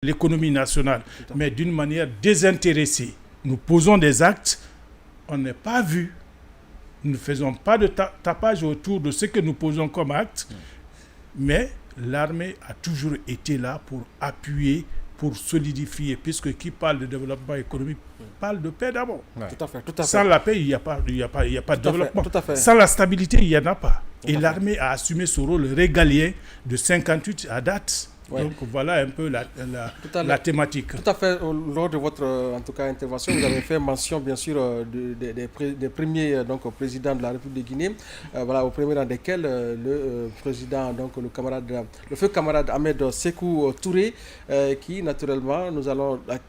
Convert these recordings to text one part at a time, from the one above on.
l'économie nationale, mais d'une manière désintéressée. Nous posons des actes, on n'est pas vu. Nous ne faisons pas de tapage autour de ce que nous posons comme acte, mais l'armée a toujours été là pour appuyer, pour solidifier, puisque qui parle de développement économique parle de paix d'abord. Ouais. Tout à fait. Sans la paix, il n'y a pas de développement. Tout à fait. Sans la stabilité, il n'y en a pas. Et l'armée a assumé ce rôle régalien de 58 à date. Ouais. Donc voilà un peu la thématique. Tout à fait. Lors de votre en tout cas, intervention, vous avez fait mention bien sûr des premiers présidents de la République de Guinée, voilà, au premier rang desquels le président, donc le feu camarade Ahmed Sékou Touré, qui naturellement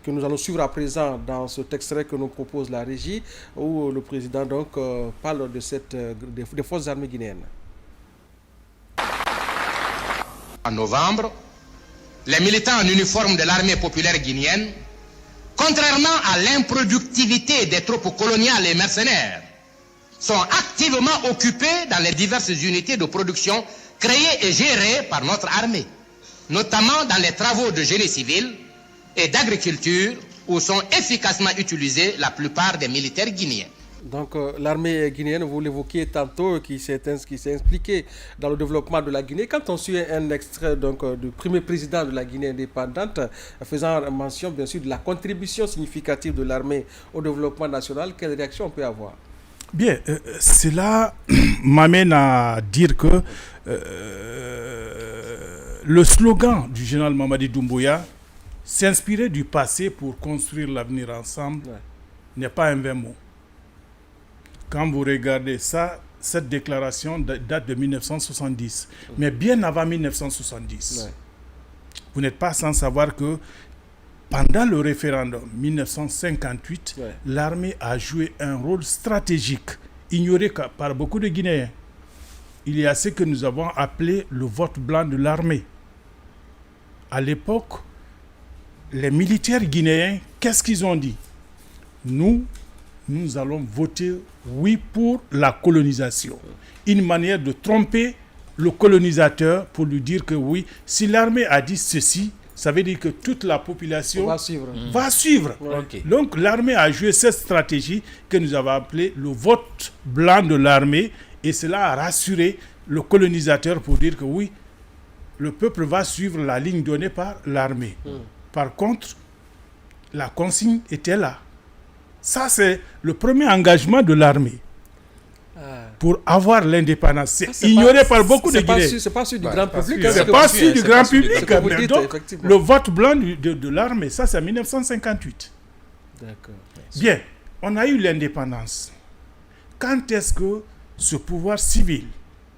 que nous allons suivre à présent dans cet extrait que nous propose la régie, où le président donc parle de des forces armées guinéennes. En novembre, les militants en uniforme de l'armée populaire guinéenne, contrairement à l'improductivité des troupes coloniales et mercenaires, sont activement occupés dans les diverses unités de production créées et gérées par notre armée, notamment dans les travaux de génie civil et d'agriculture où sont efficacement utilisés la plupart des militaires guinéens. Donc l'armée guinéenne, vous l'évoquiez tantôt, qui s'est impliquée dans le développement de la Guinée. Quand on suit un extrait du premier président de la Guinée indépendante, faisant mention bien sûr de la contribution significative de l'armée au développement national, quelle réaction on peut avoir? Bien, cela m'amène à dire que le slogan du général Mamadi Doumbouya, s'inspirer du passé pour construire l'avenir ensemble, n'est pas un vain mot. Quand vous regardez ça, cette déclaration date de 1970, mais bien avant 1970. Ouais. Vous n'êtes pas sans savoir que pendant le référendum 1958, l'armée a joué un rôle stratégique, ignoré par beaucoup de Guinéens. Il y a ce que nous avons appelé le vote blanc de l'armée. À l'époque, les militaires guinéens, qu'est-ce qu'ils ont dit? Nous allons voter oui pour la colonisation. Une manière de tromper le colonisateur pour lui dire que oui, si l'armée a dit ceci, ça veut dire que toute la population va suivre. Okay. Donc l'armée a joué cette stratégie que nous avons appelée le vote blanc de l'armée, et cela a rassuré le colonisateur pour dire que oui, le peuple va suivre la ligne donnée par l'armée. Par contre, la consigne était là. Ça, c'est le premier engagement de l'armée pour avoir l'indépendance. C'est ignoré par beaucoup de Guinéens. C'est pas sûr du grand public. C'est pas sûr du grand public. Donc, le vote blanc de l'armée, ça, c'est en 1958. D'accord. Bien, on a eu l'indépendance. Quand est-ce que ce pouvoir civil,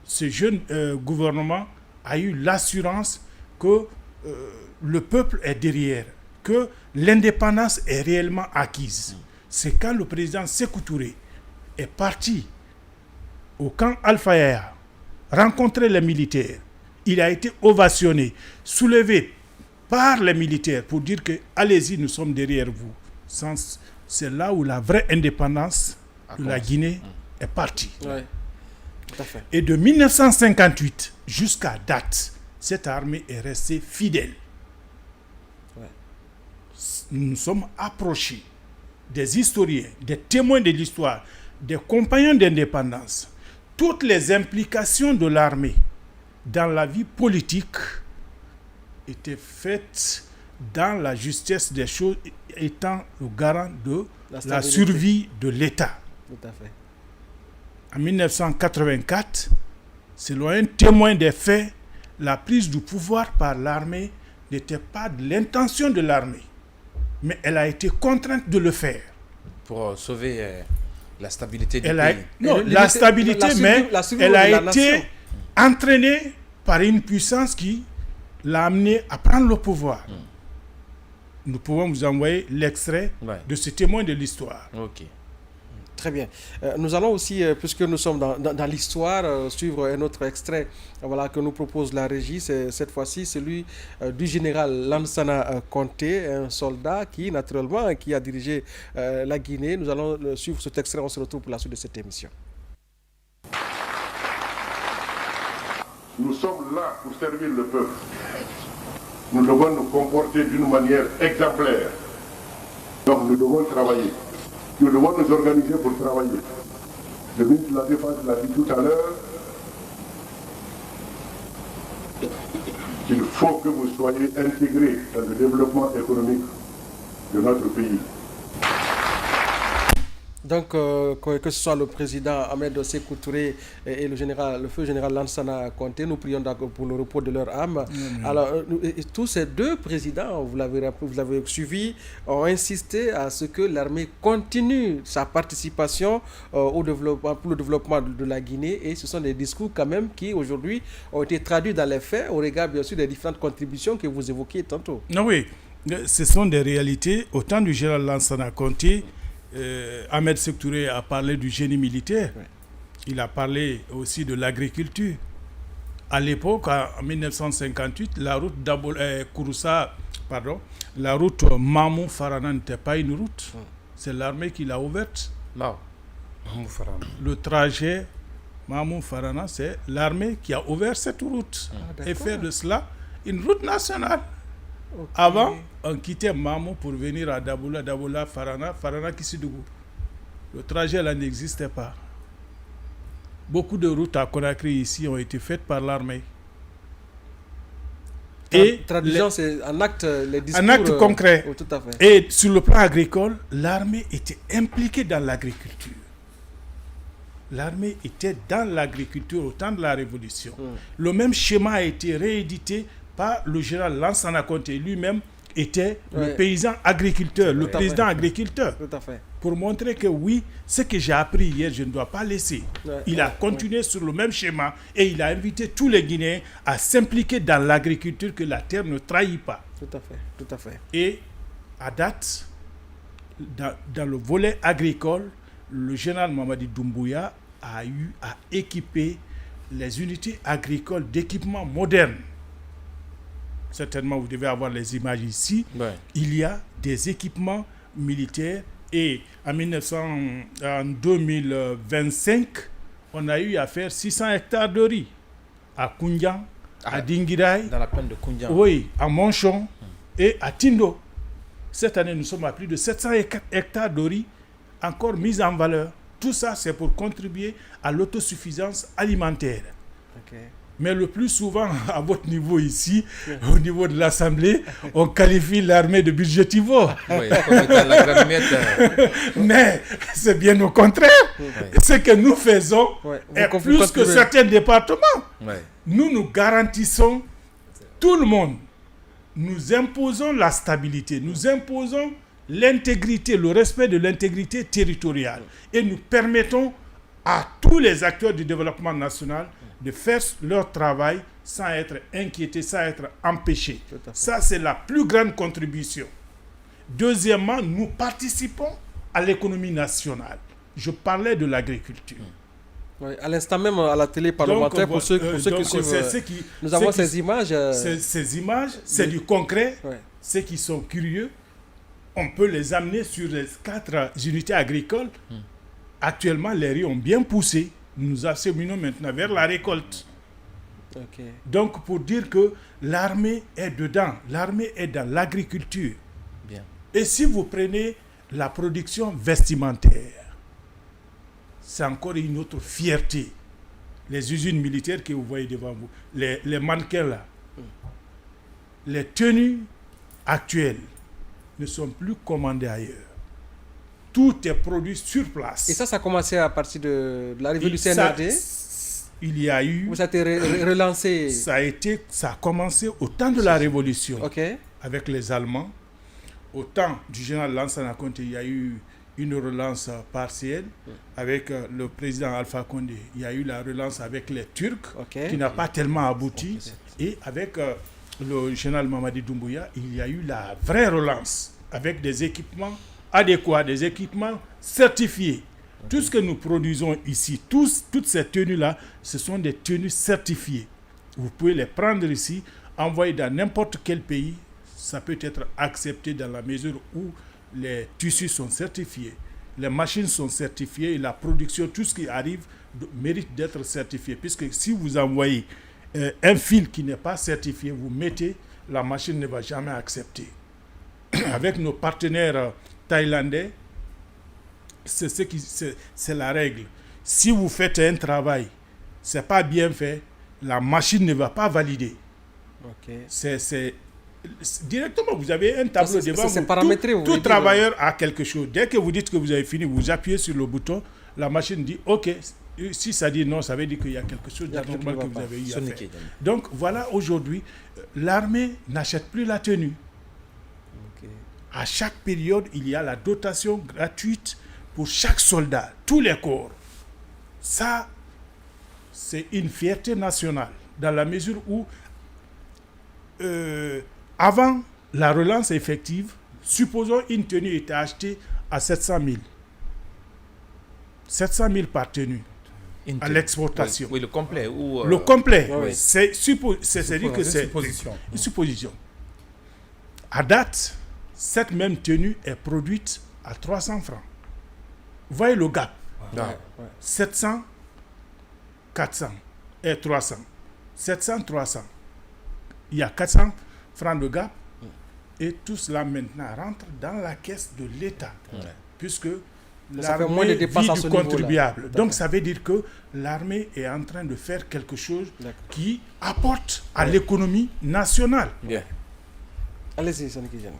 ce jeune gouvernement a eu l'assurance que le peuple est derrière, que l'indépendance est réellement acquise? C'est quand le président Sékou Touré est parti au camp Alpha Yaya, rencontrer les militaires. Il a été ovationné, soulevé par les militaires pour dire que allez-y, nous sommes derrière vous. C'est là où la vraie indépendance de la Guinée est partie. Oui, tout à fait. Et de 1958 jusqu'à date, cette armée est restée fidèle. Ouais. Nous nous sommes approchés des historiens, des témoins de l'histoire, des compagnons d'indépendance. Toutes les implications de l'armée dans la vie politique étaient faites dans la justesse des choses, étant le garant de la survie de l'État. Tout à fait. En 1984, selon un témoin des faits, la prise du pouvoir par l'armée n'était pas de l'intention de l'armée, mais elle a été contrainte de le faire. Pour sauver la stabilité du pays. Non, la stabilité, mais elle a été entraînée par une puissance qui l'a amenée à prendre le pouvoir. Nous pouvons vous envoyer l'extrait de ce témoin de l'histoire. Ok. Très bien. Nous allons aussi, puisque nous sommes dans l'histoire, suivre un autre extrait que nous propose la régie. C'est cette fois-ci celui du général Lansana Conté, un soldat qui, naturellement, qui a dirigé la Guinée. Nous allons suivre cet extrait. On se retrouve pour la suite de cette émission. Nous sommes là pour servir le peuple. nous devons nous comporter d'une manière exemplaire. Donc nous devons travailler. Nous devons nous organiser pour travailler. Le ministre de la Défense l'a dit tout à l'heure. Il faut que vous soyez intégrés dans le développement économique de notre pays. Donc, que ce soit le président Ahmed Sékou Touré et le feu général Lansana Conté, nous prions pour le repos de leur âme. Alors, tous ces deux présidents, vous l'avez suivi, ont insisté à ce que l'armée continue sa participation pour le développement de la Guinée. Et ce sont des discours quand même qui, aujourd'hui, ont été traduits dans les faits, au regard, bien sûr, des différentes contributions que vous évoquiez tantôt. Non, oui, ce sont des réalités. Au temps du général Lansana Conté, Ahmed Sékou Touré a parlé du génie militaire. Oui. Il a parlé aussi de l'agriculture. À l'époque, en 1958, la route la route Mamou-Farana n'était pas une route. C'est l'armée qui l'a ouverte. Non. Le trajet Mamou-Farana, c'est l'armée qui a ouvert cette route et fait de cela une route nationale. Okay. Avant, on quittait Mamou pour venir à Daboula, Farana, Kissidougou. Le trajet là n'existait pas. Beaucoup de routes à Conakry ici ont été faites par l'armée. Et traduction, c'est en acte, les discours. En acte concret. Tout à fait. Et sur le plan agricole, l'armée était impliquée dans l'agriculture. L'armée était dans l'agriculture au temps de la Révolution. Le même schéma a été réédité par le général Lansana Conté. Lui-même était le paysan agriculteur, le président agriculteur. Tout à fait. Pour montrer que oui, ce que j'ai appris hier, je ne dois pas laisser. Il a continué sur le même schéma et il a invité tous les Guinéens à s'impliquer dans l'agriculture, que la terre ne trahit pas. Tout à fait, tout à fait. Et à date, dans le volet agricole, le général Mamadi Doumbouya a eu à équiper les unités agricoles d'équipements modernes. Certainement, vous devez avoir les images ici. Ouais. Il y a des équipements militaires et en 2025, on a eu à faire 600 hectares de riz à Koundian, à Dinguiraï. Dans la plaine de Koundian. Oui, à Monchon et à Tindo. Cette année, nous sommes à plus de 700 hectares de riz encore mis en valeur. Tout ça, c'est pour contribuer à l'autosuffisance alimentaire. Okay. Mais le plus souvent, à votre niveau ici, au niveau de l'Assemblée, on qualifie l'armée de budgétivore. Oui, mais c'est bien au contraire. Oui. Ce que nous faisons est plus que certains départements. Oui. Nous garantissons tout le monde. Nous imposons la stabilité, nous imposons l'intégrité, le respect de l'intégrité territoriale. Et nous permettons à tous les acteurs du développement national de faire leur travail sans être inquiétés, sans être empêchés. Ça, c'est la plus grande contribution. Deuxièmement, nous participons à l'économie nationale. Je parlais de l'agriculture. Oui, à l'instant même à la télé parlementaire, pour ceux qui suivent, nous avons ces images. Ces images, c'est du concret. Ouais. Ceux qui sont curieux, on peut les amener sur les 4 unités agricoles. Actuellement, les riz ont bien poussé. Nous acheminons maintenant vers la récolte. Okay. Donc, pour dire que l'armée est dedans, l'armée est dans l'agriculture. Bien. Et si vous prenez la production vestimentaire, c'est encore une autre fierté. Les usines militaires que vous voyez devant vous, les mannequins là, les tenues actuelles ne sont plus commandées ailleurs. Tout est produit sur place. Et ça a commencé à partir de l'arrivée du CNRD. Il y a eu... Ça a été relancé. Ça a commencé au temps de la Révolution. Okay. Avec les Allemands. Au temps du général Lansana Conté, il y a eu une relance partielle. Avec le président Alpha Condé, il y a eu la relance avec les Turcs, qui n'a pas tellement abouti. Et avec le général Mamadi Doumbouya, il y a eu la vraie relance avec des équipements adéquats, des équipements certifiés. Tout ce que nous produisons ici, toutes ces tenues-là, ce sont des tenues certifiées. Vous pouvez les prendre ici, envoyer dans n'importe quel pays. Ça peut être accepté dans la mesure où les tissus sont certifiés, les machines sont certifiées et la production, tout ce qui arrive mérite d'être certifié. Puisque si vous envoyez un fil qui n'est pas certifié, vous mettez la machine ne va jamais accepter. Avec nos partenaires thaïlandais, c'est la règle. Si vous faites un travail, c'est pas bien fait, la machine ne va pas valider. C'est directement, vous avez un tableau devant vous. Paramétré, tout travailleur a quelque chose. Dès que vous dites que vous avez fini, vous appuyez sur le bouton, la machine dit OK. Si ça dit non, ça veut dire qu'il y a quelque chose d'anormal que vous avez eu à faire. Donc voilà, aujourd'hui, l'armée n'achète plus la tenue. À chaque période, il y a la dotation gratuite pour chaque soldat, tous les corps. Ça, c'est une fierté nationale, dans la mesure où, avant la relance effective, supposons une tenue était achetée à 700 000. 700 000 par tenue à l'exportation. Oui, le complet. Le complet, c'est-à-dire que c'est une supposition. À date, cette même tenue est produite à 300 francs. Vous voyez le gap. 700, 400 et 300. 700, 300. Il y a 400 francs de gap et tout cela maintenant rentre dans la caisse de l'État. Puisque l'armée vit du contribuable. Donc ça veut dire que l'armée est en train de faire quelque chose qui apporte à l'économie nationale. Allez-y, Sani Kijana.